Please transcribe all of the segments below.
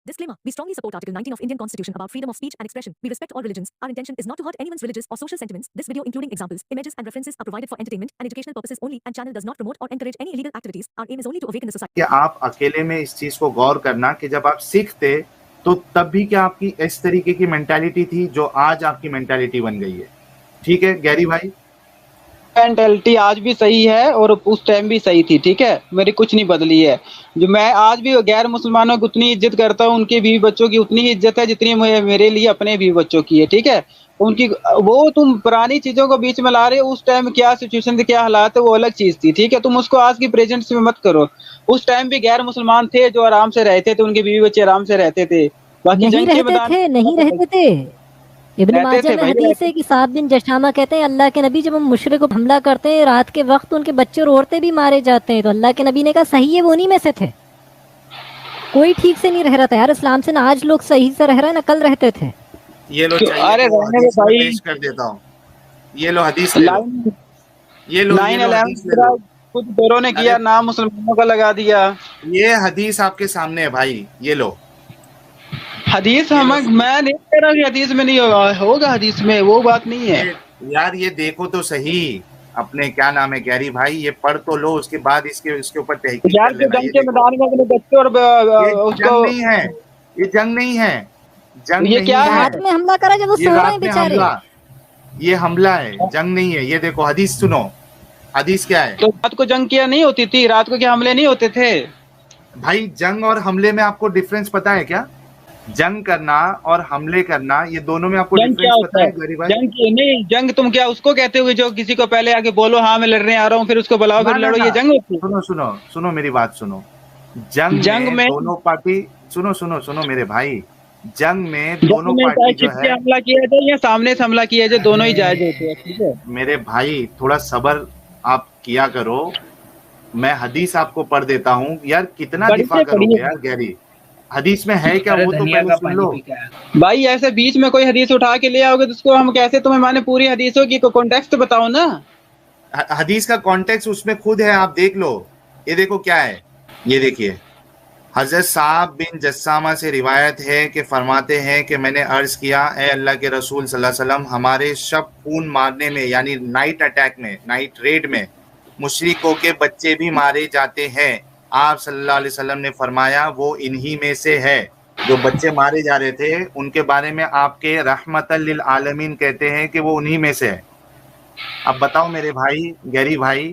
Disclaimer: We strongly support Article 19 of Indian Constitution about freedom of speech and expression. We respect all religions. Our intention is not to hurt anyone's religious or social sentiments. This video, including examples, images, and references, are provided for entertainment and educational purposes only, and channel does not promote or encourage any illegal activities. Our aim is only to awaken the society. कि आप अकेले में इस चीज को गौर करना कि जब आप सीख थे तो तब भी क्या आपकी इस तरीके की मेंटालिटी थी जो आज आपकी मेंटालिटी बन गई है। ठीक है गैरी भाई, मेंटेलिटी आज भी सही है और उस टाइम भी सही थी। ठीक है, मेरी कुछ नहीं बदली है। जो मैं आज भी गैर मुसलमानों की उतनी इज्जत करता हूँ, उनके बीवी बच्चों की उतनी ही इज्जत है जितनी मेरे लिए अपने बीवी बच्चों की है। ठीक है, उनकी वो तुम पुरानी चीजों को बीच में ला रहे हो, उस टाइम क्या सिचुएशन थी, क्या हालात है, वो अलग चीज थी। ठीक है, तुम उसको आज की प्रेजेंट में मत करो। उस टाइम भी गैर मुसलमान थे जो आराम से रहते थे, उनके बीवी बच्चे आराम से रहते थे। बाकी नहीं रहते थे। इब्न माजा में हदीस है कि 7 दिन जशामा कहते हैं अल्लाह के नबी जब हम मुशरिक को हमला करते हैं रात के वक्त उनके बच्चे और औरतें भी मारे जाते हैं, तो अल्लाह के नबी ने कहा सही है वो उन्हीं में से थे। कोई ठीक से नहीं रह रहा था यार इस्लाम से, ना आज लोग सही से रह रहे हैं ना कल रहते थे। ये लो चाहिए तो हदीस में पेश कर देता हूँ। ये लो हदीस ले लो, ये लो 9/11 कुछ दोरों ने किया, नाम मुसलमानों का लगा दिया। ये हदीस आपके सामने है भाई, ये लो हदीस। मैं नहीं कह रहा कि हदीस में नहीं होगा हदीस में, वो बात नहीं है यार। ये देखो तो सही, अपने क्या नाम है गैरी भाई, ये पढ़ तो लो, उसके बाद इसके ऊपर तहकीक कर लेना। जंग के मैदान में अपने बच्चे और जंग नहीं है, ये जंग नहीं है, जंग ये क्या है? रात में हमला करा जब वो सो रहे हैं बेचारे, ये हमला है, जंग नहीं है। ये देखो हदीस सुनो, हदीस क्या है। तो रात को जंग किया नहीं होती थी, रात को क्या हमले नहीं होते थे भाई? जंग और हमले में आपको डिफरेंस पता है क्या? जंग करना और हमले करना, ये दोनों में आपको डिफरेंस पता है गरीब भाई? जंग तुम क्या उसको कहते हुए जो किसी को पहले आके बोलो हाँ मैं लड़ने आ रहा हूँ, फिर उसको बुलाओ फिर लड़ो, ये जंग होती है? सुनो मेरी बात सुनो। जंग में दोनों पार्टी, सुनो मेरे भाई, जंग में दोनों पार्टी जो है हमला किया जाए या सामने से हमला किया जाए, दोनों ही जायज होते हैं। ठीक है मेरे भाई, थोड़ा सब्र आप किया करो। मैं हदीस आपको पढ़ देता हूँ यार, कितना दिफा करोगे यार गैरी? हदीस में है क्या वो तो पहले सुन लो भाई। ऐसे बीच में कोई हदीस उठा के ले आओगे तो उसको हम कैसे, तुम्हें माने पूरी हदीसों की कॉन्टेक्स्ट बताओ ना। हदीस का कॉन्टेक्स्ट उसमें खुद है, आप देख लो। ये देखो क्या है, ये देखिए हजरत साहब बिन जस्सामा से रिवायत है कि फरमाते हैं कि मैंने अर्ज किया, ए अल्लाह के रसूल सल्लल्लाहु अलैहि वसल्लम, हमारे शब खून मारने में यानी नाइट अटैक में, नाइट रेड में मुशरिकों के बच्चे भी मारे जाते हैं। आप सल्लल्लाहु अलैहि वसल्लम ने फरमाया वो इन्हीं में से है। जो बच्चे मारे जा रहे थे उनके बारे में आपके रहमतल लिल आलमीन कहते हैं कि वो उन्हीं में से है। अब बताओ मेरे भाई गैरी भाई,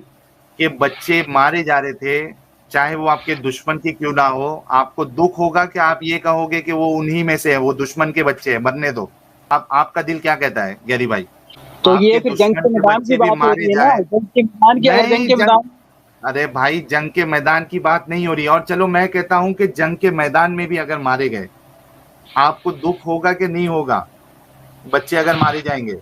कि बच्चे मारे जा रहे थे, चाहे वो आपके दुश्मन की क्यों ना हो, आपको दुख होगा कि आप ये कहोगे कि वो उन्हीं में से है, वो दुश्मन के बच्चे हैं, मरने दो। आपका दिल क्या कहता है गैरी भाई? तो ये फिर जंग के मैदान की बात हो रही है ना, जंग के मैदान। अरे भाई जंग के मैदान की बात नहीं हो रही। और चलो मैं कहता हूं कि जंग के मैदान में भी अगर मारे गए, आपको दुख होगा कि नहीं होगा? बच्चे अगर मारे जाएंगे,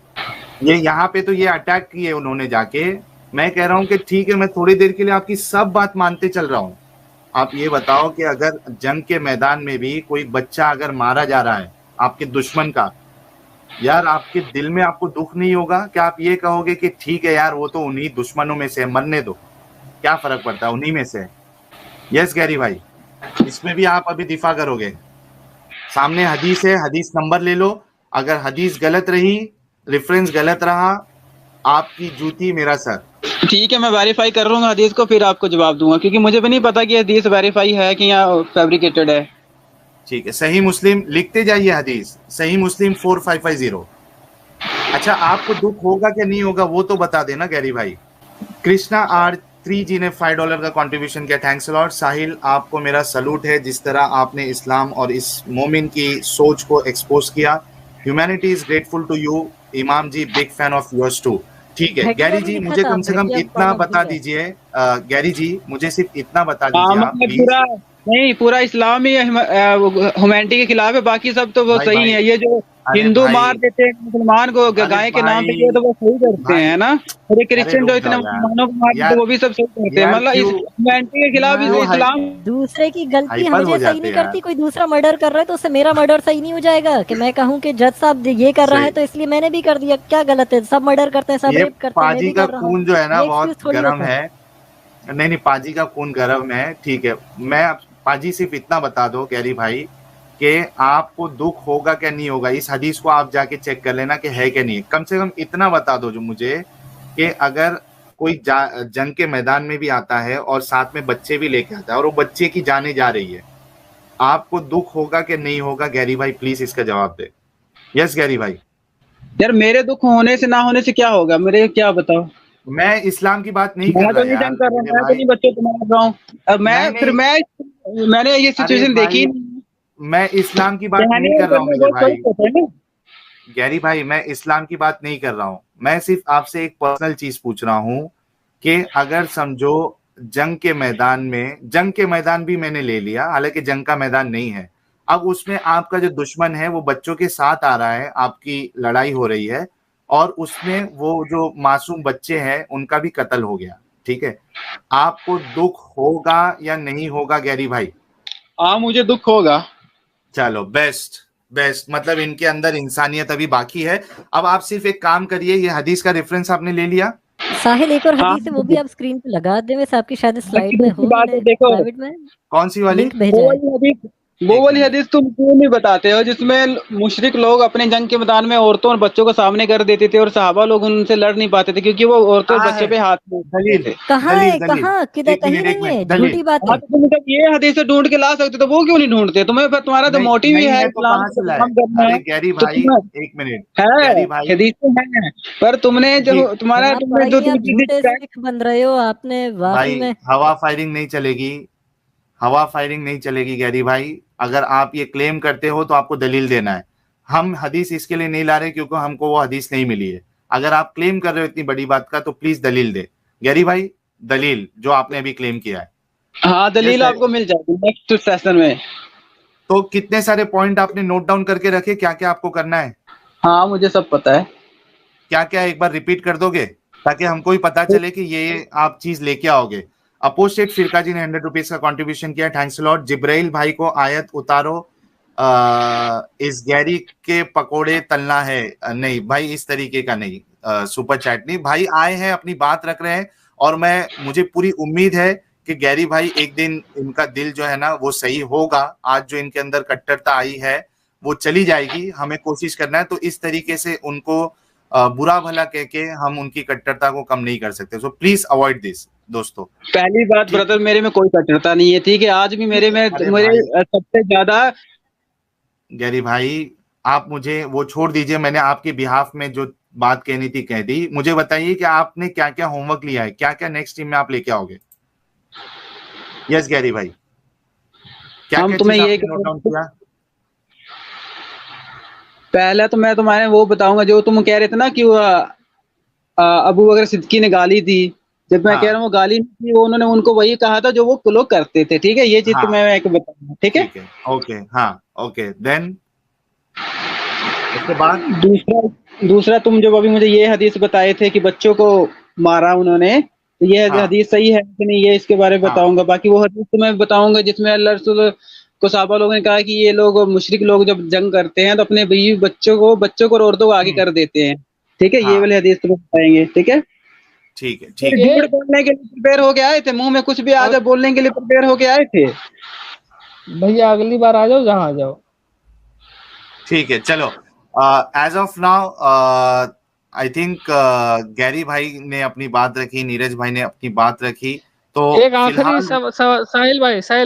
ये यहाँ पे तो ये अटैक किए उन्होंने जाके। मैं कह रहा हूं कि ठीक है, मैं थोड़ी देर के लिए आपकी सब बात मानते चल रहा हूं। आप ये बताओ कि अगर जंग के मैदान में भी कोई बच्चा अगर मारा जा रहा है आपके दुश्मन का, यार आपके दिल में आपको दुख नहीं होगा कि आप ये कहोगे कि ठीक है यार वो तो उन्हीं दुश्मनों में से, मरने दो, क्या फर्क पड़ता है, उन्हीं में से। यस गैरी भाई, इसमें भी आप अभी दिफा करोगे? सामने हदीस है, हदीस नंबर ले लो। अगर हदीस गलत रही, रेफरेंस गलत रहा, आपकी जूती मेरा सर। ठीक है, मैं वेरीफाई कर लूंगा हदीस को, फिर आपको जवाब दूंगा, क्योंकि मुझे भी नहीं पता कि हदीस वेरीफाई है कि या फैब्रिकेटेड है। ठीक है, सही मुस्लिम लिखते जाइए हदीस, सही मुस्लिम 4550। अच्छा, आपको दुख होगा कि नहीं होगा वो तो बता देना गैरी भाई। कृष्णा R3 जी ने $5 का कंट्रीब्यूशन किया, थैंक्स लॉट। साहिल, आपको मेरा सलूट है, जिस तरह आपने इस्लाम और इस मोमिन की सोच को एक्सपोज किया। Humanity is grateful to you. Imam ji, big fan of yours too. ठीक है गैरी जी, मुझे कम से कम इतना बता दीजिए। गैरी जी, मुझे सिर्फ इतना बता दीजिए आप प्लीज। नहीं, पूरा इस्लाम ही ह्यूमैनिटी के खिलाफ है, बाकी सब तो वो सही है। ये जो हिंदू मार देते हैं मुसलमान को गाय के नाम पे, ये तो वो सही करते हैं ना। और क्रिश्चियन जो इतने मुसलमानों को मार देते हैं वो भी सब सही करते हैं। मतलब ह्यूमैनिटी के खिलाफ इस्लाम। दूसरे की गलती हमें सही नहीं करती, कोई दूसरा मर्डर कर रहा है तो उससे मेरा मर्डर सही नहीं हो जाएगा कि मैं कहूँ कि जज साहब ये कर रहा है तो इसलिए मैंने भी कर दिया। क्या गलत है? सब मर्डर करते हैं, सब रेप करते हैं, मैं भी कर रहा हूं। खून जो है ना बहुत गर्म है। नहीं, पाजी का खून गर्म है। ठीक है, मैं पाजी सिर्फ इतना बता दो गैरी भाई कि आपको दुख होगा क्या नहीं होगा, इस हदीस को आप जाके चेक कर लेना कि है क्या नहीं। कम से कम इतना बता दो जो मुझे कि अगर कोई जंग के मैदान में भी आता है और साथ में बच्चे भी लेके आता है और वो बच्चे की जाने जा रही है, आपको दुख होगा कि नहीं होगा? गैरी भाई प्लीज इसका जवाब दे। यस गैरी भाई। यार मेरे दुख होने से ना होने से क्या होगा, मेरे क्या बताओ। मैं इस्लाम की बात नहीं मैं कर तो रहा नहीं यार जंग कर रहा हूँ, मेरे मैं तो भाई। नहीं बच्चों को मार रहा हूँ। अब नहीं मैं फिर नहीं, मैंने ये अरे सिचुएशन देखी भाई नहीं। मैं इस्लाम की बात कहने नहीं और कर रहा हूँ करने मेरे बहुत भाई। फर्क होता है ना। गैरी भाई मैं इस्लाम की बात नहीं कर रहा हूँ, मैं सिर्फ आपसे एक पर्सनल चीज पूछ रहा हूँ कि अगर समझो जंग के मैदान में, जंग के मैदान भी मैंने ले लिया, हालांकि जंग का मैदान नहीं है, अब उसमें आपका जो दुश्मन है वो बच्चों के साथ आ रहा है, आपकी लड़ाई हो रही है और उसमें वो जो मासूम बच्चे हैं उनका भी कत्ल हो गया, ठीक है, आपको दुख होगा या नहीं होगा गैरी भाई? हाँ मुझे दुख होगा। चलो बेस्ट बेस्ट, मतलब इनके अंदर इंसानियत अभी बाकी है। अब आप सिर्फ एक काम करिए, ये हदीस का रेफरेंस आपने ले लिया? साहिल एक और हाँ हदीस है, वो भी आप स्क्रीन पे लगा दें, वैसे आपकी शायद स्लाइड में की हो, बात मैंने है, देखो प्राइवेट में कौन सी वाली? लिंक भेजा है। वो एक वाली मिनट। हदीस तुम क्यों नहीं बताते हो जिसमें मुशरिक लोग अपने जंग के मैदान में औरतों और बच्चों को सामने कर देते थे और सहाबा लोग उनसे लड़ नहीं पाते थे क्योंकि वो औरतों और कहाँ बच्चे है पे हाथ में उठाते दलील? थे। कहाँ दलील है, दलील, कहाँ किधर, एक कहीं मिनट एक नहीं है, मिनट, दलील। झूठी बात हाँ है। तो तुम जब ये हदीसें ढूंढ के ला सकते तो वो क्यों नहीं ढूंढते? तुम्हें फिर तुम्हारा तो नहीं मोटिव ही नहीं है है तो इस्लाम कहाँ को से लाए? बदनाम करना, अरे गैरी तो भाई तुम्हें एक मिनट, है गैरी भाई हदीसें हैं, पर तुमने जो ठीक, तुम्हारा जनाब तुमने जो पढ़ाइए, आप झूठे सिख बन रहे हो, आपने वाकई भाई में। हवा फायरिंग नहीं चलेगी, हवा फायरिंग नहीं चलेगी गैरी भाई। अगर आप ये क्लेम करते हो तो आपको दलील देना है। हम हदीस इसके लिए नहीं ला रहे क्योंकि हमको वो हदीस नहीं मिली है। अगर आप क्लेम कर रहे हो इतनी बड़ी बात का तो प्लीज दलील दे गैरी भाई, दलील जो आपने अभी क्लेम किया है। हाँ यस दलील गैरी, आपको मिल जाएगी नेक्स्ट सेशन में। तो कितने सारे पॉइंट आपने नोट डाउन करके रखे, क्या क्या आपको करना है? हाँ मुझे सब पता है। क्या क्या एक बार रिपीट कर दोगे ताकि हमको भी पता चले कि ये आप चीज लेके आओगे? अपोस्टेट फिरका जी ने 100 रुपीज का कंट्रीब्यूशन किया, थैंक्स लॉट। जिब्राइल भाई को आयत उतारो, इस गैरी के पकोड़े तलना है, नहीं भाई इस तरीके का नहीं, सुपर चैट नहीं भाई, आए हैं अपनी बात रख रहे हैं और मुझे पूरी उम्मीद है कि गैरी भाई एक दिन इनका दिल जो है ना वो सही होगा। आज जो इनके अंदर कट्टरता आई है वो चली जाएगी, हमें कोशिश करना है। तो इस तरीके से उनको बुरा भला कह के हम उनकी कट्टरता को कम नहीं कर सकते। सो प्लीज अवॉइड दिस दोस्तों। पहली बात ब्रदर, मेरे में कोई कट्टरता नहीं है, ठीक है। आज भी मेरे में अरे मेरे भाई सबसे ज्यादा गैरी भाई आप मुझे वो छोड़ दीजिए, मैंने आपके बिहाफ में जो बात कहनी थी कह दी। मुझे बताइए कि आपने क्या क्या होमवर्क लिया है, क्या क्या नेक्स्ट टीम में आप लेके आओगे? यस गैरी भाई, क्या हम क्या तुम्हें चीज ये आपने नोट डाउन किया? पहले तो मैं तुम्हारे वो बताऊंगा जो तुम कह रहे थे ना कि वो अबू बकर सिद्दीकी ने गाली दी। जब मैं हाँ कह रहा हूँ वो गाली नहीं थी, वो उन्होंने उनको वही कहा था जो वो लोग करते थे, ठीक है। ये चीज तो हाँ मैं एक बताऊंगा, ठीक है। ठीक है, ओके, हाँ ओके, देन उसके बाद दूसरा तुम जब अभी मुझे ये हदीस बताए थे कि बच्चों को मारा उन्होंने, तो ये हाँ हदीस सही है कि नहीं, ये इसके बारे में हाँ बताऊंगा। बाकी वो हदीस तो मैं बताऊंगा जिसमें अल्लाह रसूल को सहाबा लोगों ने कहा कि ये लोग मुशरिक लोग जब जंग करते हैं तो अपने बीवी बच्चों को और औरतों को आगे कर देते हैं, ठीक है। ये हाँ वाले हदीस तुम्हें बताएंगे, ठीक है। ठीक है फिर ठीक है। झूठ बोलने के लिए प्रिपेयर हो के आए थे, मुंह में कुछ भी आ जाए बोलने के लिए प्रिपेयर हो के आए थे। भैया अगली बार आ जाओ जहाँ आ जाओ। ठीक है चलो, as of now I think Gary भाई ने अपनी बात रखी, नीरज भाई ने अपनी बात रखी, तो एक आखिरी साहिल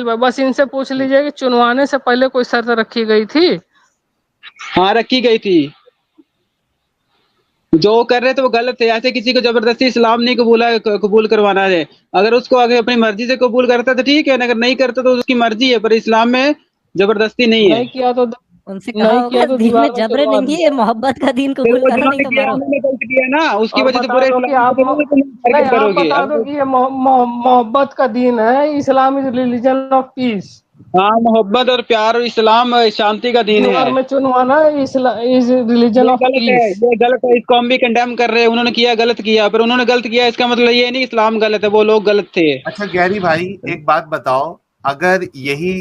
भाई बस इनसे पूछ लीजिए कि चुनवाने से पहले कोई शर्त रखी गई थी? हाँ रखी गई थी। जो कर रहे थे वो गलत थे। ऐसे किसी को जबरदस्ती इस्लाम नहीं कबूल करवाना है। अगर उसको अगर अपनी मर्जी से कबूल करता तो ठीक है, अगर नहीं करता तो उसकी मर्जी है, पर इस्लाम में जबरदस्ती नहीं है। नहीं किया तो उनसे कहा होगा दीन में जबरे नहीं है, मोहब्बत का दीन कबूल करो नहीं तो मरो। उन्होंने गलत किया ना, उसकी और वजह से बता पूरे दो कि इस्लाम आप को नहीं, आप करोगे। बता दो कि ये मोहब्बत का दीन है, Islam is religion of peace. हाँ मोहब्बत और प्यार और इस्लाम शांति का दीन है। में चुनवाना इज रिलीजन ऑफ गलत है, पीस। ये गलत है, इसको हम भी कंडेम कर रहे हैं। उन्होंने किया गलत किया, पर उन्होंने गलत किया इसका मतलब ये नहीं इस्लाम गलत है, वो लोग गलत थे। अच्छा गैरी भाई एक बात बताओ, अगर यही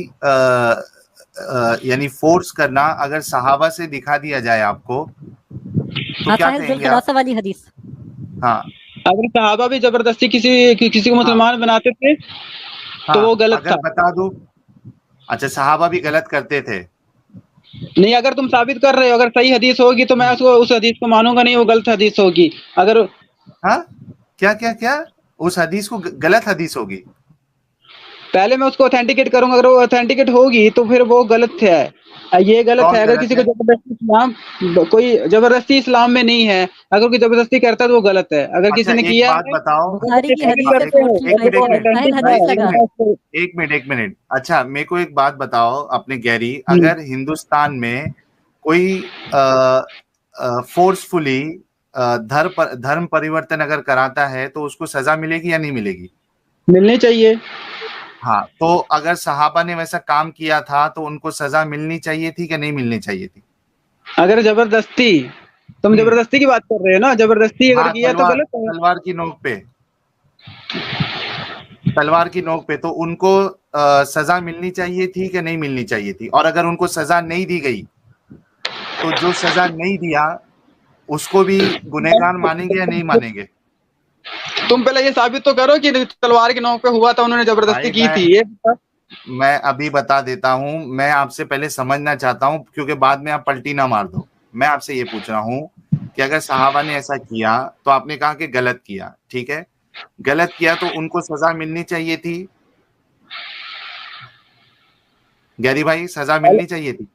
यानी फोर्स करना अगर सहाबा से दिखा दिया जाए आपको तो क्या कहेंगे आप? वाली हदीस। हाँ अगर सहाबा भी जबरदस्ती किसी को मुसलमान बनाते थे तो वो गलत अगर था। बता दो, अच्छा सहाबा भी गलत करते थे, नहीं, अगर तुम साबित कर रहे हो, अगर सही हदीस होगी तो मैं उसको उस हदीस को मानूंगा नहीं, वो गलत हदीस होगी। अगर हाँ, क्या क्या क्या उस हदीस को गलत हदीस होगी? पहले मैं उसको ऑथेंटिकेट करूंगा, अगर वो ऑथेंटिकेट होगी तो फिर वो गलत है, ये गलत कौन है। अगर गलत किसी है? को जबरदस्ती इस्लाम, कोई जबरदस्ती इस्लाम में नहीं है, अगर कोई जबरदस्ती करता है तो वो गलत है। अगर किसी अच्छा ने एक किया बात है बताओ, बुखारी की हदीस है एक मिनट एक मिनट साहिल भाई, हदीस लगा। एक मिनट। अच्छा मेरे को एक बात बताओ अपने गैरी, हम्म। अगर हिंदुस्तान में कोई फोर्सफुली धर्म परिवर्तन अगर कराता है तो उसको सजा मिलेगी या नहीं मिलेगी? मिलनी चाहिए। हाँ, तो अगर सहाबा ने वैसा काम किया था तो उनको सजा मिलनी चाहिए थी कि नहीं मिलनी चाहिए थी? अगर जबरदस्ती, तुम जबरदस्ती की बात कर रहे हो ना, जबरदस्ती अगर हाँ, किया तो गलत है। तलवार की नोक पे, तलवार की नोक पे, तो उनको सजा मिलनी चाहिए थी कि नहीं मिलनी चाहिए थी? और अगर उनको सजा नहीं दी गई तो जो सजा नहीं दिया उसको भी गुनहगार मानेंगे या नहीं मानेंगे? तुम पहले ये साबित तो करो कि तलवार की नोक पे हुआ था, उन्होंने जबरदस्ती भाई की थी, ये मैं अभी बता देता हूं, मैं आपसे पहले समझना चाहता हूं क्योंकि बाद में आप पलटी ना मार दो। मैं आपसे ये पूछ रहा हूं कि अगर सहाबा ने ऐसा किया तो आपने कहा कि गलत किया, ठीक है, गलत किया तो उनको सजा मिलनी चाहिए थी? गैरी भाई, सजा मिलनी चाहिए थी?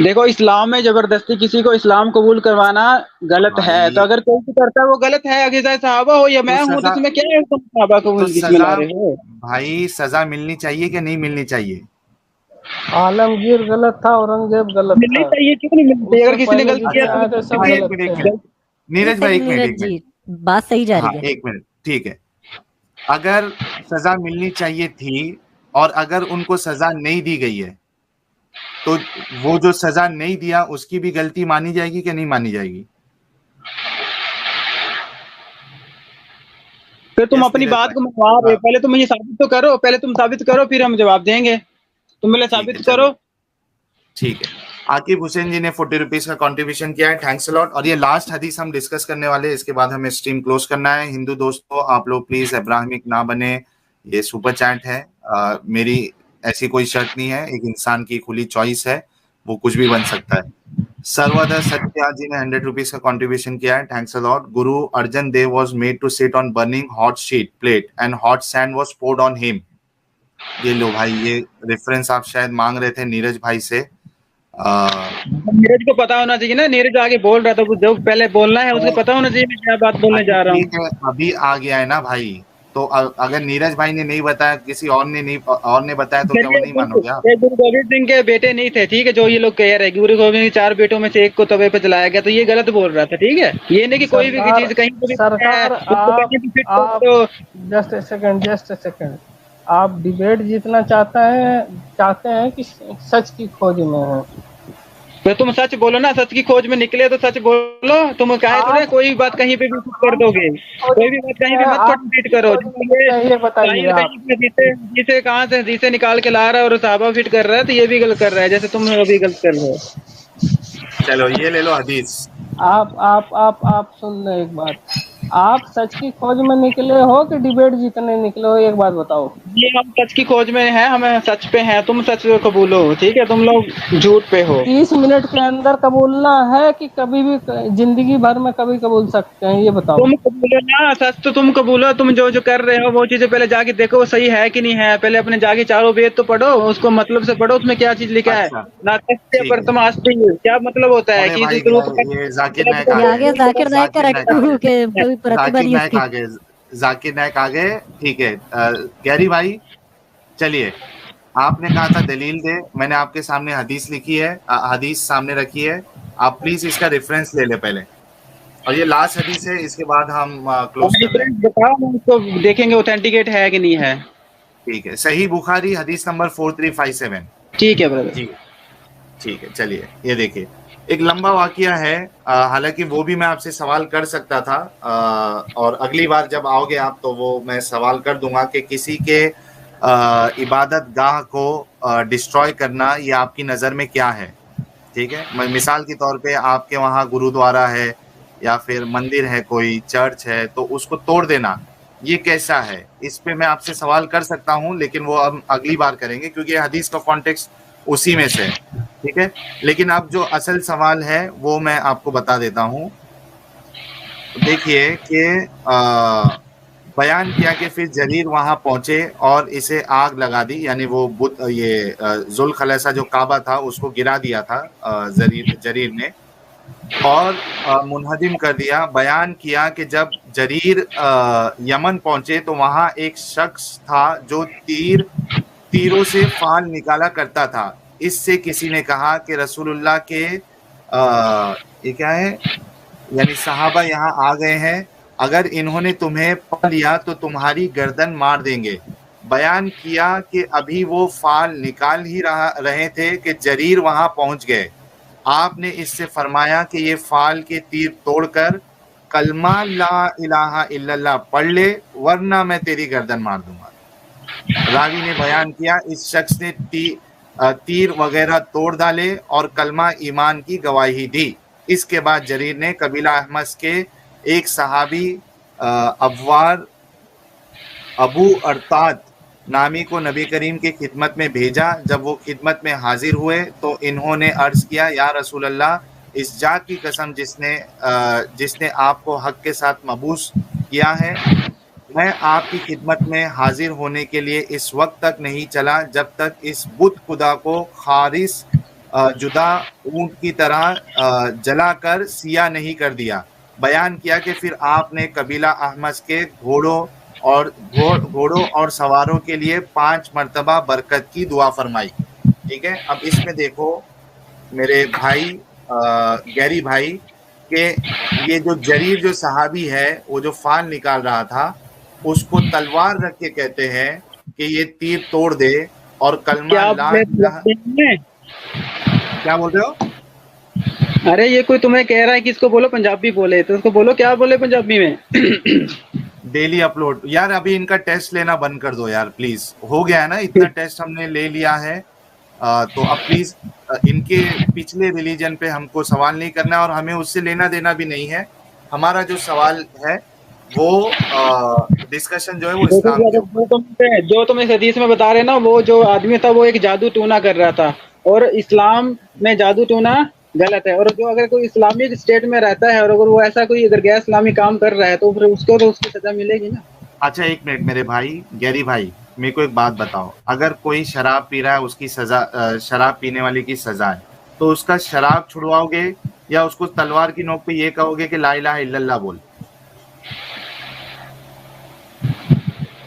देखो, इस्लाम में जबरदस्ती किसी को इस्लाम कबूल करवाना गलत है। तो भाई अगर कोई भी करता है वो गलत है, अगर चाहे सहाबा हो या तो मैं हूं, तो सजा, इसमें क्या है, तुम सहाबा को तो बीच में ला सजा, रहे हो। भाई सजा मिलनी चाहिए कि नहीं मिलनी चाहिए? आलमगीर गलत था, औरंगजेब गलत मिलनी था, चाहिए, क्यों नहीं मिलनी चाहिए? उससे अगर किसी ने पहले गलत किया जितने तो आए थे सब भाई एक गलत मिनट एक थे। मिनट, नीरज भाई एक मिनट नीरज एक जी, मिनट, बात सही जा हाँ रही है। एक मिनट, ठीक है। अगर सजा मिलनी चाहिए थी और अगर उनको सजा नहीं दी गई है तो वो जो सजा नहीं दिया उसकी भी गलती मानी जाएगी कि नहीं मानी जाएगी? फिर तुम यस अपनी नीरज बात भाई। को मनवा रहे हो, हाँ, पहले तुम ये साबित तो करो, पहले तुम साबित करो फिर हम जवाब देंगे। तुम पहले ठीक है साबित चलो, करो। ठीक है। आकिब हुसैन जी ने 40 रुपीज का कंट्रीब्यूशन किया है, थैंक्स अलॉट। और ये लास्ट हदीस हम डिस्कस करने वाले हैं, इसके बाद हमें स्ट्रीम क्लोज करना है। हिंदू दोस्तों आप लोग प्लीज अब्राहमिक ना बने, ये सुपर चैट है, मेरी ऐसी कोई शर्त नहीं है, एक इंसान की खुली चॉइस है, वो कुछ भी बन सकता है। सर्वोदय सत्या जी ने 100 रुपीज का कंट्रीब्यूशन किया है, thanks a lot. Guru Arjan Dev was made to sit on burning hot sheet plate and hot sand was poured on him. ये लो भाई, ये रेफरेंस आप शायद मांग रहे थे नीरज भाई से। नीरज को पता होना चाहिए ना, नीरज आगे बोल रहा था, जो पहले बोलना है उसको पता होना चाहिए मैं क्या बात बोलने अच्छा जा रहा हूँ। ठीक है, अभी आ गया है ना भाई, तो अगर नीरज भाई ने नहीं बताया, किसी और ने नहीं, और ने बताया तो क्या वो नहीं मानोगे आप? ये गुरु गोविंद सिंह के बेटे नहीं थे, ठीक है, जो ये लोग कह रहे हैं गुरु गोविंद सिंह 4 बेटों में से एक को तवे पे चलाया गया, तो ये गलत बोल रहा था, ठीक है। ये नहीं कि कोई भी सरकार, चीज कहीं पे भी सरकार आप तो जस्ट ए सेकंड, आप डिबेट जीतना चाहते हैं कि सच की खोज में है? तो तुम सच बोलो ना, सच की खोज में निकले तो सच बोलो। तुम कहे तो ना कोई बात कहीं पे भी फिट कर दोगे, कोई भी बात कहीं पे मत फिट करो। ये बताइए आप। जिसे कहाँ से जिसे निकाल के ला रहा है और साहबा फिट कर रहा है, तो ये भी गलत कर रहा है, जैसे तुम अभी गलत कर रहे हो। चलो ये ले लो हदीस। आप सुन ले एक बात, आप सच की खोज में निकले हो कि डिबेट जीतने निकले हो, एक बात बताओ। ये हम सच की खोज में हैं, हमें सच पे हैं, तुम सच को कबूलो, ठीक है, तुम लोग झूठ पे हो। 30 मिनट के अंदर कबूलना है कि कभी भी जिंदगी भर में कभी कबूल सकते हैं, ये बताओ। तुम कबूलो ना, सच तो तुम कबूलो। तुम जो जो कर रहे हो वो चीजें पहले जाके देखो वो सही है कि नहीं है, पहले अपने जाके चारों वेद तो पढ़ो, उसको मतलब से पढ़ो, उसमें क्या चीज लिखा है। अच्छा, ना ठीक है। परतमास्ती क्या मतलब होता है अरे कि भाई, ये जाकिर नायक आ ये आ गए, गया जाकिर नायक का जाकिर नायक आ रट्टू गए, के कभी प्रतिभा जाकिर नहीं नायक उसकी। आ गए, जाकिर नायक आ गए, ठीक है। गैरी भाई चलिए, आपने कहा था दलील दे, मैंने आपके सामने हदीस लिखी है, हदीस सामने रखी है, आप प्लीज इसका रेफरेंस ले ले पहले, और ये लास्ट हदीस है, इसके बाद हम क्लोज कर रहे हैं। बताओ, हम उसको देखेंगे ऑथेंटिकेट है कि नहीं है। ठीक है, सही बुखारी हदीस नंबर 4357। ठीक है ब्रदर। जी ठीक है, चलिए ये देखिए, एक लंबा वाकया है, हालांकि वो भी मैं आपसे सवाल कर सकता था, और अगली बार जब आओगे आप तो वो मैं सवाल कर दूंगा कि किसी के इबादत गाह को डिस्ट्रॉय करना ये आपकी नज़र में क्या है, ठीक है। मैं मिसाल के तौर पे आपके वहाँ गुरुद्वारा है या फिर मंदिर है, कोई चर्च है, तो उसको तोड़ देना ये कैसा है, इस पे मैं आपसे सवाल कर सकता हूँ, लेकिन वो हम अगली बार करेंगे क्योंकि हदीस का कॉन्टेक्स्ट उसी में से, ठीक है। लेकिन अब जो असल सवाल है वो मैं आपको बता देता हूँ। देखिए कि बयान किया कि फिर जरीर वहां पहुंचे और इसे आग लगा दी, यानी वो जुल्खलैसा जो काबा था उसको गिरा दिया था जरीर ने और मुनहदिम कर दिया। बयान किया कि जब जरीर यमन पहुंचे तो वहां एक शख्स था जो तीरों से फाल निकाला करता था। इससे किसी ने कहा कि रसूलुल्लाह के ये क्या है, यानी सहाबा यहाँ आ गए हैं, अगर इन्होंने तुम्हें पा लिया तो तुम्हारी गर्दन मार देंगे। बयान किया कि अभी वो फाल निकाल ही रहे थे कि जरीर वहां पहुंच गए। आपने इससे फरमाया कि ये फाल के तीर तोड़कर कलमा ला इलाहा इल्लल्लाह पढ़ ले, वरना मैं तेरी गर्दन मार दूंगा। रावी ने बयान किया इस शख्स ने तीर वगैरह तोड़ डाले और कलमा ईमान की गवाही दी। इसके बाद जरीर ने कबीला अहमस के एक सहाबी अब्वार अबू अरतात नामी को नबी करीम की खिदमत में भेजा। जब वो खिदमत में हाजिर हुए तो इन्होंने अर्ज किया, या रसूल अल्लाह, इस जात की कसम जिसने आपको हक के साथ मबूस किया है, मैं आपकी खिदमत में हाजिर होने के लिए इस वक्त तक नहीं चला जब तक इस बुत खुदा को खारिस जुदा ऊंट की तरह जलाकर सिया नहीं कर दिया। बयान किया कि फिर आपने कबीला अहमस के घोड़ों और सवारों के लिए 5 मर्तबा बरकत की दुआ फरमाई। ठीक है, अब इसमें देखो मेरे भाई गैरी भाई के ये जो जरीर जो सहाबी है वो जो फाल निकाल रहा था उसको तलवार रख के कहते हैं कि ये तीर तोड़ दे और कलमा ला। क्या बोल रहे हो? अरे ये कोई तुम्हें कह रहा है कि इसको बोलो पंजाबी बोले, तो उसको बोलो क्या बोले पंजाबी में। डेली अपलोड यार, अभी इनका टेस्ट लेना बंद कर दो यार प्लीज, हो गया है ना, इतना टेस्ट हमने ले लिया है। तो अब प्लीज इनके पिछले रिलीजन पे हमको सवाल नहीं करना और हमें उससे लेना देना भी नहीं है। हमारा जो सवाल है वो डिस्कशन जो है वो इस्लाम के जो तुम इस हदीस में बता रहे ना, वो जो आदमी था वो एक जादू टूना कर रहा था और इस्लाम में जादू टूना गलत है। और जो अगर कोई इस्लामिक स्टेट में रहता है और अगर वो ऐसा कोई अगर गैर इस्लामी काम कर रहा है तो फिर उसको तो उसकी सजा मिलेगी ना। अच्छा एक मिनट मेरे भाई गैरी भाई, मेरे को एक बात बताओ, अगर कोई शराब पी रहा है उसकी सजा, शराब पीने वाले की सजा है, तो उसका शराब छुड़वाओगे या उसको तलवार की नोक पे ये कहोगे कि ला इलाहा इल्लल्लाह बोल?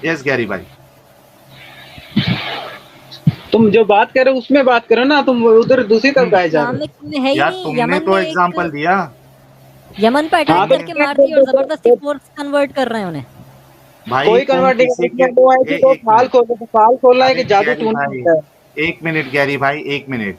यस गैरी भाई, तुम जो बात कर रहे हो उसमें बात करो ना, तुम उधर दूसरी तरफ गाए जा रहे हो। यार तुमने तो एग्जांपल दिया, यमन पे अटैक करके मार दी और जबरदस्ती फोर्स कन्वर्ट कर रहे हैं उन्हें। भाई कोई कन्वर्ट नहीं, फाल खोल रहा है कि जादू टूना है। एक मिनट गैरी भाई, एक मिनट,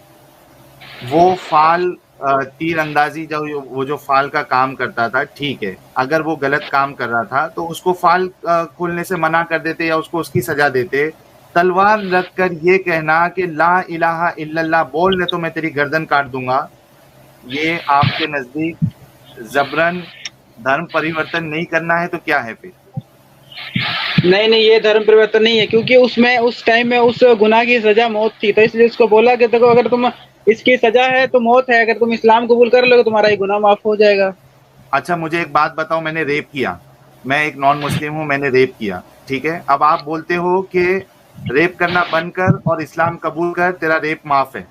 वो फाल तीर अंदाजी वो जो फाल का काम करता था, ठीक है, अगर वो गलत काम कर रहा था तो उसको फाल खोलने से मना कर देते या उसको उसकी सजा देते। तलवार रख कर ये कहना कि ला इलाहा इल्लल्लाह बोल ले तो मैं तेरी गर्दन काट दूंगा, ये आपके नजदीक जबरन धर्म परिवर्तन नहीं करना है तो क्या है फिर? नहीं, ये धर्म परिवर्तन नहीं है, क्योंकि उसमें उस टाइम में उस गुनाह की सजा मौत थी, तो इसलिए उसको बोला कि देखो अगर तुम इसकी सजा है तो मौत है, अगर तुम इस्लाम कबूल कर लो तुम्हारा ये गुनाह माफ हो जाएगा। अच्छा मुझे एक बात बताओ, मैंने रेप किया, मैं एक नॉन मुस्लिम हूँ, मैंने रेप किया, ठीक है, अब आप बोलते हो कि रेप करना बंद कर और इस्लाम कबूल कर, तेरा रेप माफ है।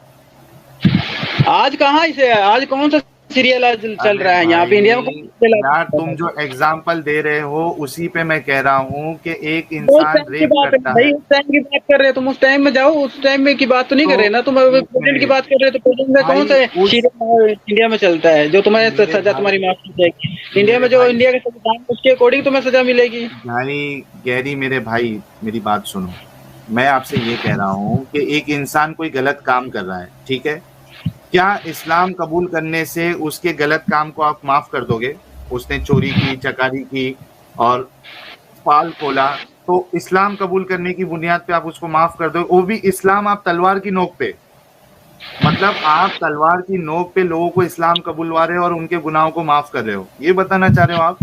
आज कहाँ इसे, आज कौन सा सीरियल चल रहा है यहाँ पे इंडिया में? यार तुम जो एग्जांपल दे रहे हो उसी पे मैं कह रहा हूँ कि एक इंसान रेप करता है। उस टाइम की बात कर रहे हो तुम, उस टाइम में जाओ, उस टाइम में की बात तो नहीं कर रहे ना तुम, प्रेजेंट की बात कर रहे हो। तो प्रेजेंट में कौन सा सीरियल इंडिया में चलता है जो तुम्हें सजा तुम्हारी माफ की जाएगी? इंडिया में जो इंडिया के संविधान उसके अकॉर्डिंग तुम्हें सजा मिलेगी। गैरी मेरे भाई मेरी बात सुनो, मैं आपसे ये कह रहा हूँ कि एक इंसान कोई गलत काम कर रहा है, ठीक है, क्या इस्लाम कबूल करने से उसके गलत काम को आप माफ कर दोगे? उसने चोरी की, चकारी की और फाल खोला, तो इस्लाम कबूल करने की बुनियाद पे आप उसको माफ कर दोगे, वो भी इस्लाम आप तलवार की नोक पे, मतलब आप तलवार की नोक पे लोगों को इस्लाम कबूलवा रहे हो और उनके गुनाहों को माफ कर रहे हो, ये बताना चाह रहे हो आप?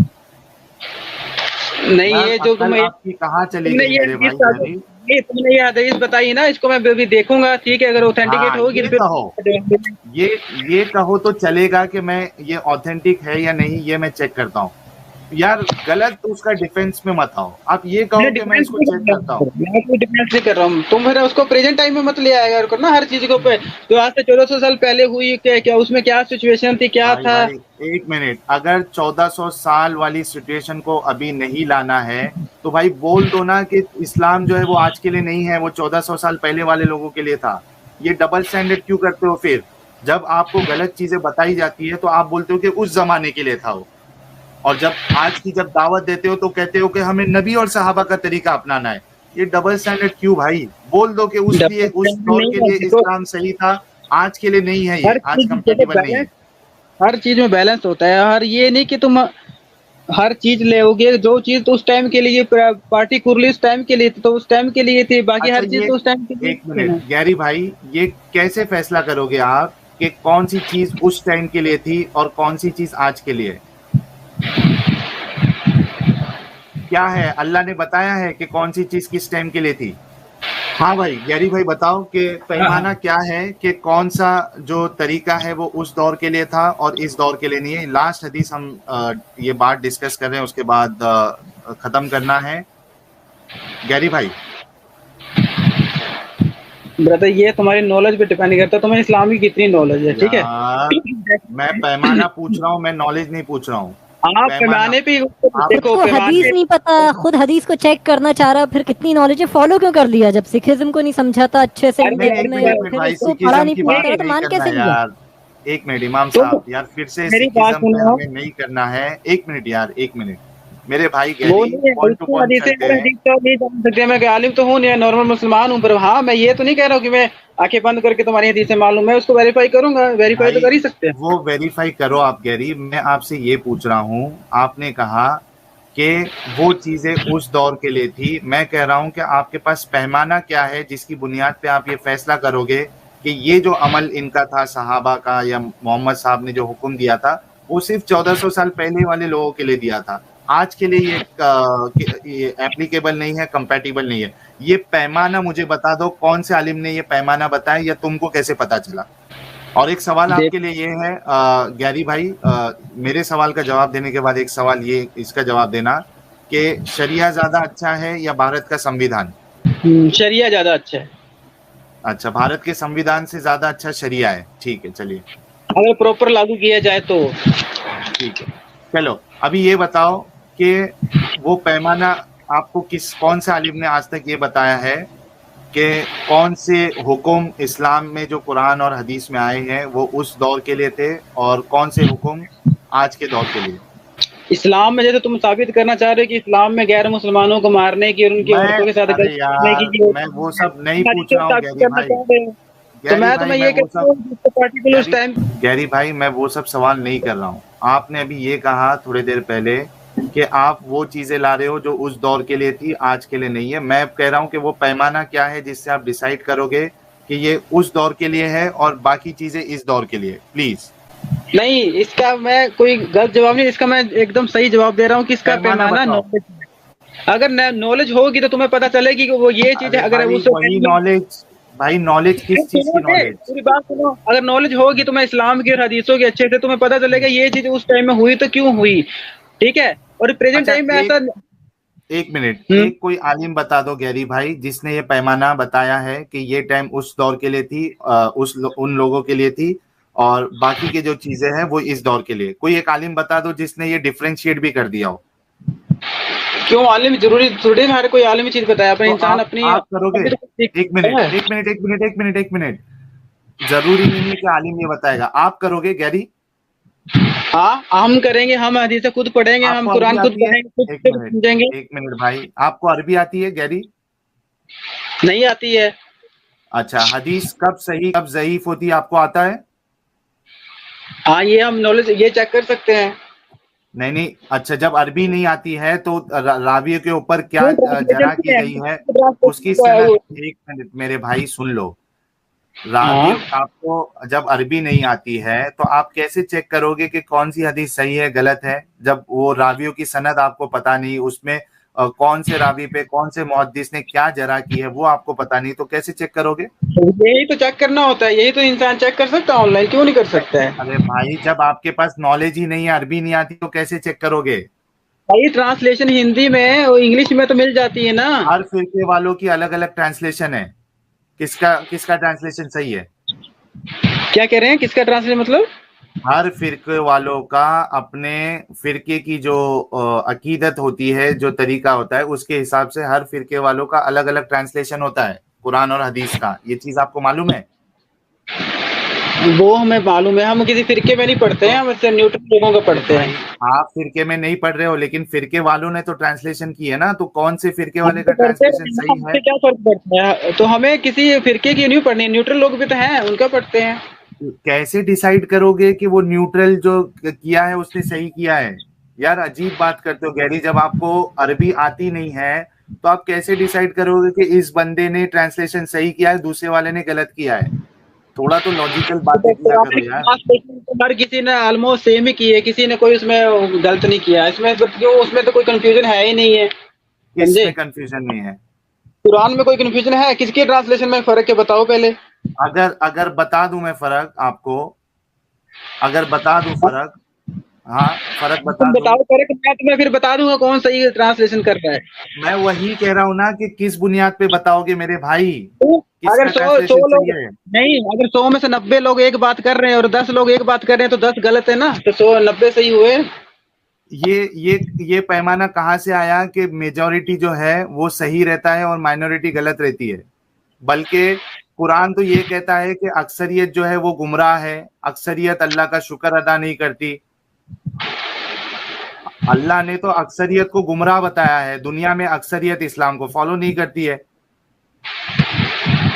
नहीं, ये जो तुम्हें आपकी कहाँ चली गई मेरे भाई? ये तुमने ये हदीस बताई ना, इसको मैं अभी देखूंगा, ठीक है, अगर ऑथेंटिकेट हाँ, होगी ये तो कहो, फिर ये कहो तो चलेगा कि मैं ये ऑथेंटिक है या नहीं, ये मैं चेक करता हूँ। यार गलत तो उसका डिफेंस में मत आओ, आप ये कहो कि मैं इसको चेक करता हूँ। मैं कोई डिफेंस नहीं कर रहा हूँ, तुम फिर उसको प्रेजेंट टाइम में मत ले आएगा करो ना हर चीज को पे, जो आज से 1400 साल पहले हुई, क्या क्या उसमें क्या सिचुएशन थी, क्या था। भाई एक मिनट, अगर 1400 साल वाली सिचुएशन को अभी नहीं लाना है तो भाई बोल दो ना कि इस्लाम जो है वो आज के लिए नहीं है, वो 1400 साल पहले वाले लोगों के लिए था। ये डबल स्टैंडर्ड क्यों करते हो फिर? जब आपको गलत चीजें बताई जाती है तो आप बोलते हो कि उस जमाने के लिए था वो, और जब आज की जब दावत देते हो तो कहते हो कि हमें नबी और सहाबा का तरीका अपनाना है। ये डबल स्टैंडर्ड क्यों भाई? बोल दो कि उस दौर के लिए इस्लाम सही था, आज के लिए नहीं है, ये आज कंपेटेबल नहीं है। हर चीज में बैलेंस होता है, हर ये नहीं कि तुम हर चीज लेओगे, जो चीज तो उस टाइम के लिए पार्टिकुलरली उस टाइम के लिए तो उस टाइम के लिए थी, बाकी हर चीज तो उस टाइम के लिए। एक मिनट गैरी भाई, ये कैसे फैसला करोगे आप कि कौन सी चीज उस टाइम के लिए थी और कौन सी चीज आज के लिए? क्या है, अल्लाह ने बताया है कि कौन सी चीज किस टाइम के लिए थी? हाँ भाई गैरी भाई बताओ कि पैमाना क्या है कि कौन सा जो तरीका है वो उस दौर के लिए था और इस दौर के लिए नहीं है। लास्ट हदीस हम ये बात डिस्कस कर रहे हैं, उसके बाद खत्म करना है। गैरी भाई ब्रदर, ये तुम्हारी नॉलेज पे डिपेंड करता है, तुम्हें इस्लाम की कितनी नॉलेज है, ठीक है। मैं पैमाना पूछ रहा हूँ, मैं नॉलेज नहीं पूछ रहा हूँ। आप पैमाने पे देखो, हदीस नहीं पता, खुद हदीस को चेक करना चाह रहा, फिर कितनी नॉलेज है, फॉलो क्यों कर लिया? जब सिखिज्म को नहीं समझा था अच्छे से, फिर उसको पढ़ा नहीं पूरा करा तो मान कैसे लिया? एक मिनट इमाम साहब, यार फिर से सिखिज्म पे हमें नहीं करना है। एक मिनट यार, एक मिनट मेरे भाई गैरी, पॉइंट टू पॉइंट चलते हैं। मैं आलिम तो हूँ नहीं, नॉर्मल मुसलमान हूँ, पर हाँ मैं ये तो नहीं कह रहा हूँ कि मैं आंखें बंद करके तुम्हारी हदीस से मालूम, मैं उसको वेरीफाई करूंगा, वेरीफाई तो कर ही सकते हैं। वो वेरीफाई करो आप गैरी, मैं आपसे ये पूछ रहा हूँ, आपने कहा कि वो चीजें उस दौर के लिए थी, मैं कह रहा हूँ कि आपके पास पैमाना क्या है जिसकी बुनियाद पे आप ये फैसला करोगे कि ये जो अमल इनका था सहाबा का या मोहम्मद साहब ने जो हुक्म दिया था वो सिर्फ 1400 साल पहले वाले लोगों के लिए दिया था, आज के लिए ये एप्लीकेबल नहीं है, कंपैटिबल नहीं है। ये पैमाना मुझे बता दो, कौन से आलिम ने ये पैमाना बताया या तुमको कैसे पता चला? और एक सवाल आपके लिए ये है गैरी भाई, मेरे सवाल का जवाब देने के बाद एक सवाल ये इसका जवाब देना कि शरिया ज्यादा अच्छा है या भारत का संविधान? शरिया ज्यादा अच्छा है। अच्छा, भारत के संविधान से ज्यादा अच्छा शरिया है, ठीक है चलिए, अगर प्रॉपर लागू किया जाए तो ठीक है। चलो अभी ये बताओ कि वो पैमाना आपको कौन से आलिम ने आज तक ये बताया है कि कौन से हुक्म इस्लाम में जो कुरान और हदीस में आए हैं वो उस दौर के लिए थे और कौन से हुक्म आज के दौर के लिए? इस्लाम में जैसे तुम साबित करना चाह रहे हो कि इस्लाम में गैर मुसलमानों को मारने की और उनकी औरतों के साथ मैं वो सब नहीं पूछ रहा हूँ गैरी भाई, तो मैं तुम्हें ये कहता हूँ पर्टिकुलर टाइम गैरी भाई मैं वो सब सवाल नहीं कर रहा हूँ। आपने अभी ये कहा थोड़ी देर पहले कि आप वो चीजें ला रहे हो जो उस दौर के लिए थी, आज के लिए नहीं है। मैं कह रहा हूँ कि वो पैमाना क्या है जिससे आप डिसाइड करोगे कि ये उस दौर के लिए है और बाकी चीजें इस दौर के लिए? प्लीज नहीं, इसका मैं कोई गलत जवाब नहीं, इसका मैं एकदम सही जवाब दे रहा हूँ कि इसका पैमाना नॉलेज, अगर नॉलेज होगी तो तुम्हें पता चलेगी कि वो ये चीज है। अगर नॉलेज भाई, नॉलेज किस चीज की नॉलेज? पूरी बात सुनो, अगर नॉलेज होगी तो मैं इस्लाम की और हदीसों के अच्छे से तुम्हें पता चलेगा ये चीज उस टाइम में हुई तो क्यों हुई, ठीक है। और प्रेजेंट टाइम में ऐसा एक मिनट, एक कोई आलिम बता दो गैरी भाई जिसने ये पैमाना बताया है कि ये टाइम उस दौर के लिए थी, उन लोगों के लिए थी और बाकी के जो चीजें हैं वो इस दौर के लिए। कोई एक आलिम बता दो जिसने ये डिफरेंशिएट भी कर दिया हो। क्यों आलिम जरूरी थोड़ी है हर कोई आलिम चीज बताया, अपने इंसान अपनी आप करोगे? एक मिनट, जरूरी नहीं है कि आलिम ये बताएगा, आप करोगे गैरी? हाँ हम करेंगे, हम हदीस खुद पढ़ेंगे, हम कुरान खुद पढ़ेंगे, समझेंगे। एक मिनट भाई, आपको अरबी आती है गैरी? नहीं आती है। अच्छा, हदीस कब सही कब ज़ईफ होती है आपको आता है? हाँ ये हम नॉलेज ये चेक कर सकते हैं। नहीं, अच्छा जब अरबी नहीं आती है तो रावियों के ऊपर क्या जरा की गई है उसकी सनद। एक मिनट मेरे भाई सुन लो, रावियों आपको जब अरबी नहीं आती है तो आप कैसे चेक करोगे कि कौन सी हदीस सही है गलत है जब वो रावियों की सनद आपको पता नहीं, उसमें कौन से रावी पे कौन से मुहद्दिस ने क्या जरा की है वो आपको पता नहीं, तो कैसे चेक करोगे? यही तो चेक करना होता है, यही तो इंसान चेक कर सकता है ऑनलाइन, क्यों नहीं कर सकता है? अरे भाई जब आपके पास नॉलेज ही नहीं है, अरबी नहीं आती, तो कैसे चेक करोगे? भाई ट्रांसलेशन हिंदी में और इंग्लिश में तो मिल जाती है ना। हर फिरके वालों की अलग अलग ट्रांसलेशन है, किसका किसका ट्रांसलेशन सही है? क्या कह रहे हैं, किसका ट्रांसलेशन मतलब? हर फिरके वालों का अपने फिरके की जो अकीदत होती है, जो तरीका होता है, उसके हिसाब से हर फिरके वालों का अलग अलग ट्रांसलेशन होता है कुरान और हदीस का। ये चीज आपको मालूम है? वो हमें मालूम है, हम किसी फिरके में नहीं पढ़ते हैं, हम सिर्फ न्यूट्रल लोगों का पढ़ते हैं। आप फिरके में नहीं पढ़ रहे हो, लेकिन फिरके वालों ने तो ट्रांसलेशन की है ना, तो कौन से फिरके वाले का ट्रांसलेशन सही है? क्या फर्क पड़ता है? तो हमें किसी फिरके की नहीं पढ़नी, न्यूट्रल लोग भी तो हैं, उनका पढ़ते हैं। कैसे डिसाइड करोगे कि वो न्यूट्रल जो किया है उसने सही किया है? यार अजीब बात करते हो गैरी, जब आपको अरबी आती नहीं है तो आप कैसे डिसाइड करोगे कि इस बंदे ने ट्रांसलेशन सही किया है, दूसरे वाले ने गलत किया है? थोड़ा तो लॉजिकल बातें किया करो यार। हर किसी ने ऑलमोस्ट सेम ही की है, किसी ने कोई उसमें गलत नहीं किया, इसमें तो क्यों, उसमें तो कोई कंफ्यूजन है ही नहीं है। इसमें कंफ्यूजन नहीं है? कुरान में कोई कंफ्यूजन है? किसके ट्रांसलेशन में फर्क है बताओ पहले। अगर बता दूं मैं फर्क आपको, अगर बता दूं फर्क, हाँ फर्क बता तुम दूं, बताओ फर्क, मैं तुम्हें फिर बता दूंगा कौन सही ट्रांसलेशन कर रहा है। मैं वही कह रहा हूं ना कि किस बुनियाद पे बताओगे मेरे भाई? अगर किसका 100 ट्रांसलेशन लोग सही है? नहीं, अगर 100 में से 90 लोग एक बात कर रहे हैं और 10 लोग एक बात कर रहे हैं तो 10 गलत है ना, तो 100 90 सही हुए। ये पैमाना कहाँ से आया कि मेजॉरिटी जो है वो सही रहता है और माइनॉरिटी गलत रहती है? बल्कि कुरान तो ये कहता है कि अक्सरियत जो है वो गुमराह है, अक्सरियत अल्लाह का शुक्र अदा नहीं करती। अल्लाह ने तो अक्सरियत को गुमराह बताया है, दुनिया में अक्सरियत इस्लाम को फॉलो नहीं करती है।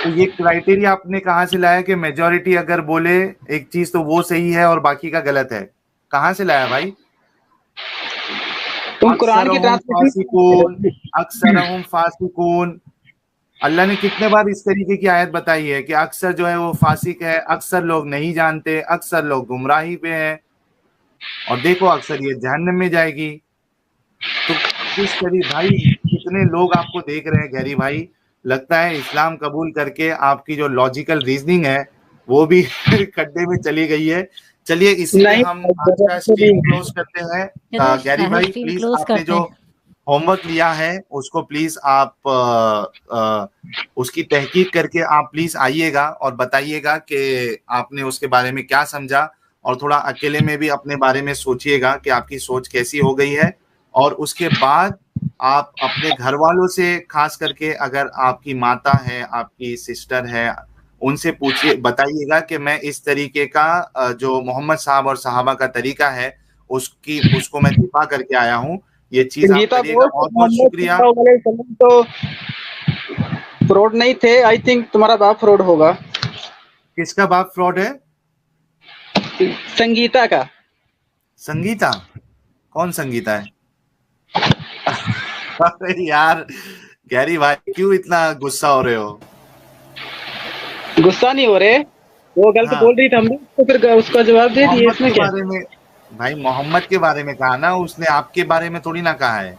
तो ये क्राइटेरिया आपने कहाँ से लाया कि मेजॉरिटी अगर बोले एक चीज तो वो सही है और बाकी का गलत है? कहाँ से लाया भाई? तुम कुरान की ट्रांसलेशन अक्सरहुम फासिकून, अल्लाह ने कितने बार इस तरीके की आयत बताई है कि अक्सर जो है वो फासिक है, अक्सर लोग नहीं जानते, अक्सर लोग गुमराही पे हैं, और देखो अक्सर ये जहन्नम में जाएगी। तो किस तरीके भाई, कितने लोग आपको देख रहे हैं गैरी भाई, लगता है इस्लाम कबूल करके आपकी जो लॉजिकल रीजनिंग है वो भी खड्डे में चली गई है। चलिए इसलिए हम आज का स्ट्रीम क्लोज करते हैं। गैरी भाई प्लीज आपने जो होमवर्क लिया है उसको प्लीज आप उसकी तहकीक करके आप प्लीज आइएगा और बताइएगा कि आपने उसके बारे में क्या समझा, और थोड़ा अकेले में भी अपने बारे में सोचिएगा कि आपकी सोच कैसी हो गई है। और उसके बाद आप अपने घर वालों से, खास करके अगर आपकी माता है, आपकी सिस्टर है, उनसे पूछिए, बताइएगा कि मैं इस तरीके का जो मोहम्मद साहब और सहाबा का तरीका है उसको मैं दिफा करके आया हूँ। ये चीज आप करिएगा। बहुत बहुत शुक्रिया। तो फ्रॉड नहीं थे, आई थिंक तुम्हारा बाप फ्रॉड होगा। किसका बाप फ्रॉड है? संगीता का। संगीता? कौन संगीता है? अरे यार गैरी भाई क्यों इतना गुस्सा हो रहे हो? गुस्सा नहीं हो रहे, वो गलत बोल रही थी, हमने तो फिर उसका जवाब दे दिया। इसमें क्या बारे में भाई, मोहम्मद के बारे में कहा ना उसने, आपके बारे में थोड़ी ना कहा है।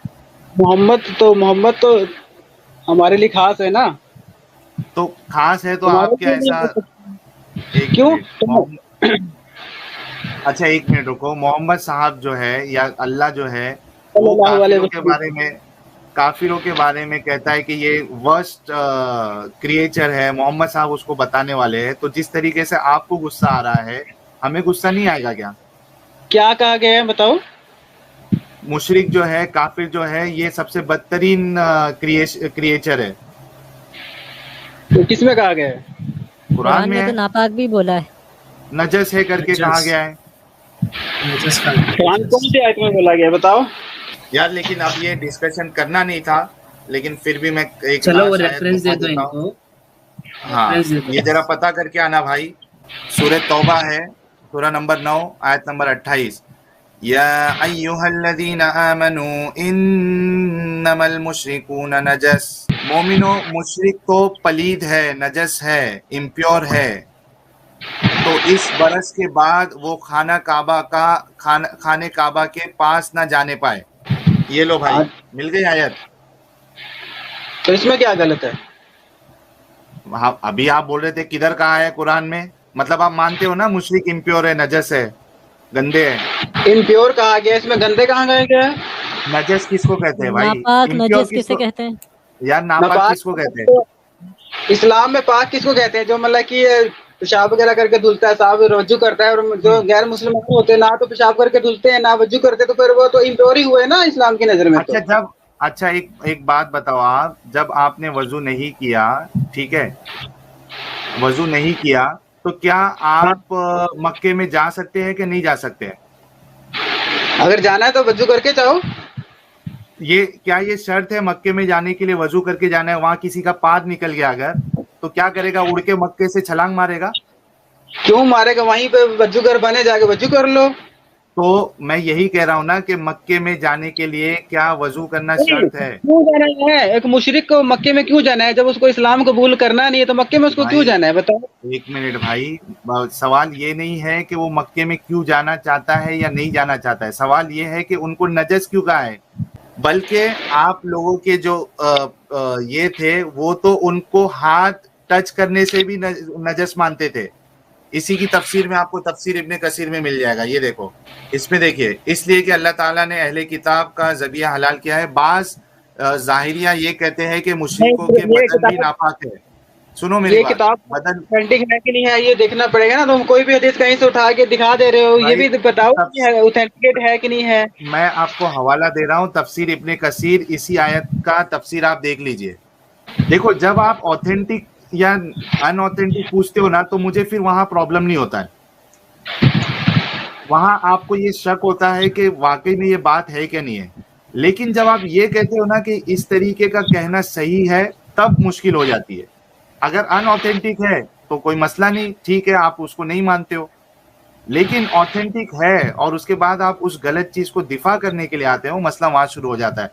मोहम्मद तो हमारे लिए खास है ना। तो खास है तो आप क्या ऐसा क्यों? अच्छा एक मिनट रुको। मोहम्मद साहब जो है या अल्लाह जो है वो काफिरों के बारे में कहता है कि ये वर्स्ट क्रिएचर है, मोहम्मद साहब उसको बताने वाले हैं। तो जिस तरीके से आपको गुस्सा आ रहा है, हमें गुस्सा नहीं आएगा क्या? क्या कहा गया है बताओ? मुशरिक जो है, काफिर जो है, ये सबसे बदतरीन क्रिएचर है। तो किसमें कहा गया है? कुरान में तो नापाक भी बोला है, नजस है करके कहा गया है। कुरान कौन सी आयत में बोला गया है बताओ यार? लेकिन अब ये डिस्कशन करना नहीं था, लेकिन फिर भी मैं एक चलो वो रेफरेंस दे दो इनको। हाँ ये जरा पता करके आना भाई। सूरह तौबा है, सूरह नंबर 9 आयत नंबर 28। या अय्युहल्लज़ीना आमनू इन्नमल मुशरिकून नजस। मोमिनो, मुशरिक तो पलीद है, नजस है, इम्प्योर है। तो इस बरस के बाद वो खाने काबा के पास ना जाने पाए। ये लो भाई, मिल गई आयत। तो इसमें क्या गलत है? हाँ, अभी आप बोल रहे थे किधर कहा है कुरान में, मतलब आप मानते हो ना मुशरिक इम्प्योर है, नजस है, गंदे है। इम्प्योर कहा गया, इसमें गंदे कहाँ गए गया है? नजस किसको कहते हैं भाई? नापाक इम्प्योर नजस किसे कहते हैं? यार नापाक नापाक किसको कहते हैं? इस्लाम में पाक किसको कहते हैं? जो मतलब कि पेशाब वगैरह करके धुलता है, साहब वजू करता है, और जो गैर मुस्लिम होते हैं ना तो पेशाब करके धुलते हैं ना वजू करते, तो फिर वो तो इम्प्योर ही हुए ना इस्लाम की नजर में। अच्छा एक बात बताओ, आप जब आपने वजू नहीं किया, ठीक है, वजू नहीं किया, तो क्या आप मक्के में जा सकते हैं कि नहीं जा सकते हैं? अगर जाना है तो वजू करके जाओ। क्या ये शर्त है मक्के में जाने के लिए वजू करके जाना है? वहां किसी का पाद निकल गया अगर, तो क्या करेगा? उड़ के मक्के से छलांग मारेगा? क्यों मारेगा? वहीं पे वजू कर बने, जाके वजू कर लो। तो मैं यही कह रहा हूँ ना कि मक्के में जाने के लिए क्या वजू करना शर्त है? क्यों जाना है? एक मुशरिक को मक्के में क्यों जाना है? जब उसको इस्लाम कबूल करना नहीं है तो मक्के में उसको क्यों जाना है? बताओ। एक मिनट भाई, सवाल ये नहीं है कि वो मक्के में क्यों जाना चाहता है या नहीं जाना चाहता है, सवाल ये है कि उनको नजस क्यों कहा है। बल्कि आप लोगों के जो ये थे वो तो उनको हाथ टच करने से भी नजस मानते थे। इसी की तफसीर में आपको तफसीर इब्ने कसीर में मिल जाएगा। ये देखो, इसमें देखिए, इसलिए कि अल्लाह ताला ने अहले किताब का ज़बिया हलाल किया है। बाज ज़ाहिरिया ये कहते हैं कि मुशरिकों के बदन भी नापाक है। सुनो मेरी बात, किताब बदन ऑथेंटिक है कि नहीं है ये देखना पड़ेगा ना। तुम कोई भी हदीस कहीं से उठा के दिखा दे रहे हो, ये भी बताओ कि ऑथेंटिकेट है कि नहीं है। मैं आपको हवाला दे रहा हूँ तफसीर इब्ने कसीर, इसी आयत का तफसीर आप देख लीजिए। देखो, जब आप ऑथेंटिक या अनऑथेंटिक पूछते हो ना तो मुझे फिर वहां प्रॉब्लम नहीं होता है। वहां आपको ये शक होता है कि वाकई में ये बात है क्या नहीं है। लेकिन जब आप ये कहते हो ना कि इस तरीके का कहना सही है, तब मुश्किल हो जाती है। अगर अनऑथेंटिक है तो कोई मसला नहीं, ठीक है, आप उसको नहीं मानते हो। लेकिन ऑथेंटिक है और उसके बाद आप उस गलत चीज को दिफा करने के लिए आते हो, मसला वहां शुरू हो जाता है।